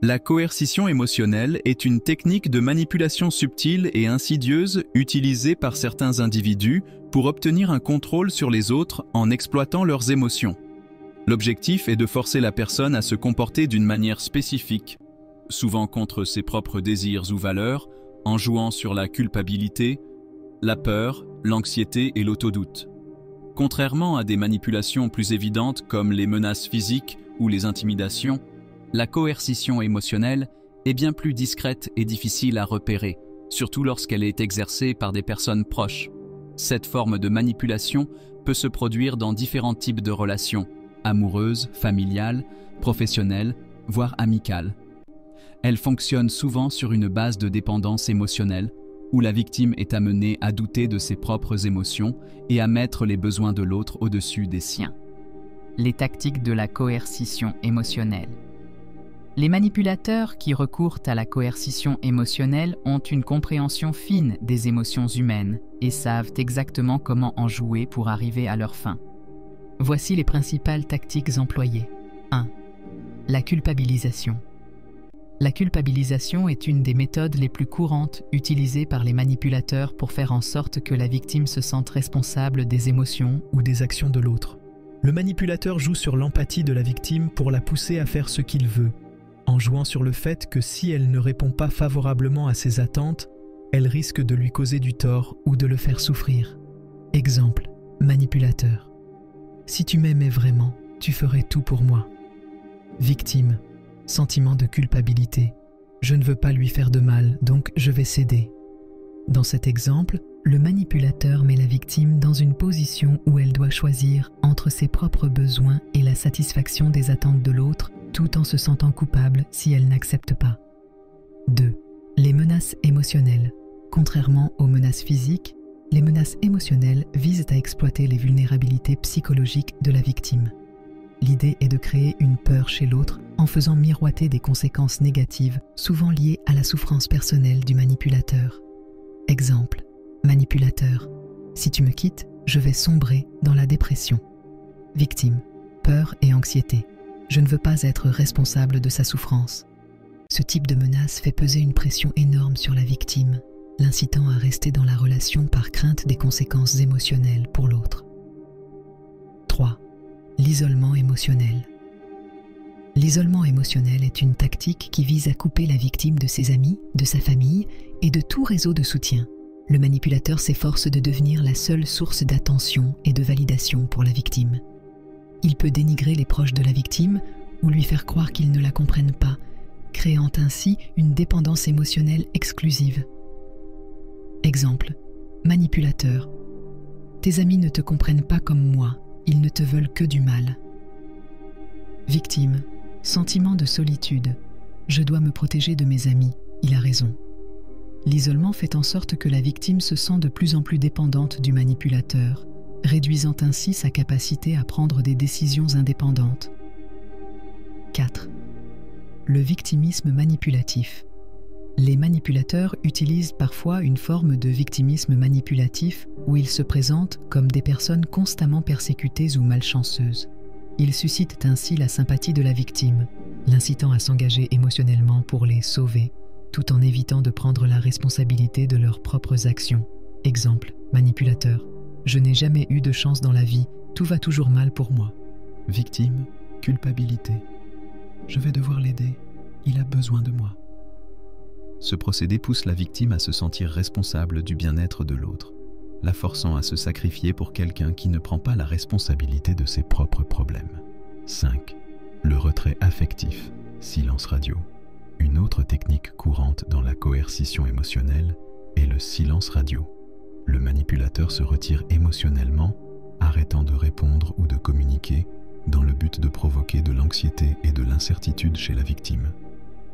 La coercition émotionnelle est une technique de manipulation subtile et insidieuse utilisée par certains individus pour obtenir un contrôle sur les autres en exploitant leurs émotions. L'objectif est de forcer la personne à se comporter d'une manière spécifique, souvent contre ses propres désirs ou valeurs, en jouant sur la culpabilité, la peur, l'anxiété et l'autodoute. Contrairement à des manipulations plus évidentes comme les menaces physiques ou les intimidations, la coercition émotionnelle est bien plus discrète et difficile à repérer, surtout lorsqu'elle est exercée par des personnes proches. Cette forme de manipulation peut se produire dans différents types de relations, amoureuses, familiales, professionnelles, voire amicales. Elle fonctionne souvent sur une base de dépendance émotionnelle, où la victime est amenée à douter de ses propres émotions et à mettre les besoins de l'autre au-dessus des siens. Les tactiques de la coercition émotionnelle. Les manipulateurs qui recourent à la coercition émotionnelle ont une compréhension fine des émotions humaines et savent exactement comment en jouer pour arriver à leur fin. Voici les principales tactiques employées. 1. La culpabilisation. La culpabilisation est une des méthodes les plus courantes utilisées par les manipulateurs pour faire en sorte que la victime se sente responsable des émotions ou des actions de l'autre. Le manipulateur joue sur l'empathie de la victime pour la pousser à faire ce qu'il veut, en jouant sur le fait que si elle ne répond pas favorablement à ses attentes, elle risque de lui causer du tort ou de le faire souffrir. Exemple, manipulateur. Si tu m'aimais vraiment, tu ferais tout pour moi. Victime. Sentiment de culpabilité. Je ne veux pas lui faire de mal, donc je vais céder. Dans cet exemple, le manipulateur met la victime dans une position où elle doit choisir entre ses propres besoins et la satisfaction des attentes de l'autre, tout en se sentant coupable si elle n'accepte pas. 2. Les menaces émotionnelles. Contrairement aux menaces physiques, les menaces émotionnelles visent à exploiter les vulnérabilités psychologiques de la victime. L'idée est de créer une peur chez l'autre en faisant miroiter des conséquences négatives, souvent liées à la souffrance personnelle du manipulateur. Exemple, manipulateur. Si tu me quittes, je vais sombrer dans la dépression. Victime, peur et anxiété. Je ne veux pas être responsable de sa souffrance. Ce type de menace fait peser une pression énorme sur la victime, l'incitant à rester dans la relation par crainte des conséquences émotionnelles pour l'autre. 3. L'isolement émotionnel. L'isolement émotionnel est une tactique qui vise à couper la victime de ses amis, de sa famille et de tout réseau de soutien. Le manipulateur s'efforce de devenir la seule source d'attention et de validation pour la victime. Il peut dénigrer les proches de la victime ou lui faire croire qu'ils ne la comprennent pas, créant ainsi une dépendance émotionnelle exclusive. Exemple, manipulateur. Tes amis ne te comprennent pas comme moi. Ils ne te veulent que du mal. Victime, sentiment de solitude. Je dois me protéger de mes amis, il a raison. L'isolement fait en sorte que la victime se sent de plus en plus dépendante du manipulateur, réduisant ainsi sa capacité à prendre des décisions indépendantes. 4. Le victimisme manipulatif. Les manipulateurs utilisent parfois une forme de victimisme manipulatif où ils se présentent comme des personnes constamment persécutées ou malchanceuses. Ils suscitent ainsi la sympathie de la victime, l'incitant à s'engager émotionnellement pour les sauver, tout en évitant de prendre la responsabilité de leurs propres actions. Exemple, manipulateur. Je n'ai jamais eu de chance dans la vie, tout va toujours mal pour moi. Victime, culpabilité. Je vais devoir l'aider, il a besoin de moi. Ce procédé pousse la victime à se sentir responsable du bien-être de l'autre, la forçant à se sacrifier pour quelqu'un qui ne prend pas la responsabilité de ses propres problèmes. 5. Le retrait affectif, silence radio. Une autre technique courante dans la coercition émotionnelle est le silence radio. Le manipulateur se retire émotionnellement, arrêtant de répondre ou de communiquer, dans le but de provoquer de l'anxiété et de l'incertitude chez la victime.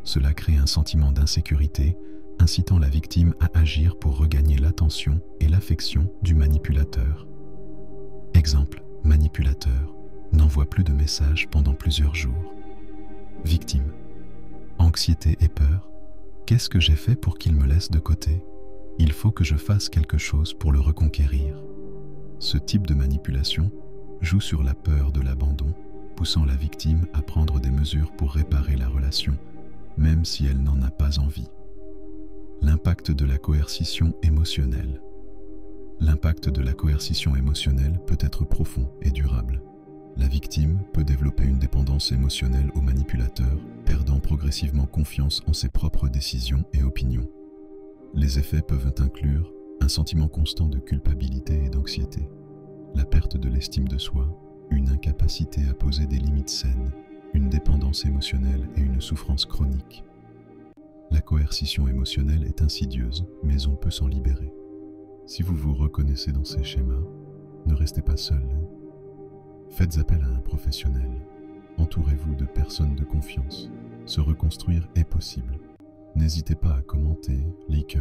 Cela crée un sentiment d'insécurité, incitant la victime à agir pour regagner l'attention et l'affection du manipulateur. Exemple, manipulateur, n'envoie plus de messages pendant plusieurs jours. Victime, anxiété et peur, qu'est-ce que j'ai fait pour qu'il me laisse de côté? Il faut que je fasse quelque chose pour le reconquérir. Ce type de manipulation joue sur la peur de l'abandon, poussant la victime à prendre des mesures pour réparer la relation, même si elle n'en a pas envie. L'impact de la coercition émotionnelle. L'impact de la coercition émotionnelle peut être profond et durable. La victime peut développer une dépendance émotionnelle au manipulateur, perdant progressivement confiance en ses propres décisions et opinions. Les effets peuvent inclure un sentiment constant de culpabilité et d'anxiété, la perte de l'estime de soi, une incapacité à poser des limites saines, une dépendance émotionnelle et une souffrance chronique. La coercition émotionnelle est insidieuse, mais on peut s'en libérer. Si vous vous reconnaissez dans ces schémas, ne restez pas seul. Faites appel à un professionnel. Entourez-vous de personnes de confiance. Se reconstruire est possible. N'hésitez pas à commenter, liker,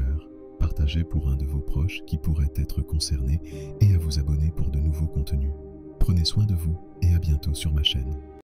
partager pour un de vos proches qui pourrait être concerné et à vous abonner pour de nouveaux contenus. Prenez soin de vous et à bientôt sur ma chaîne.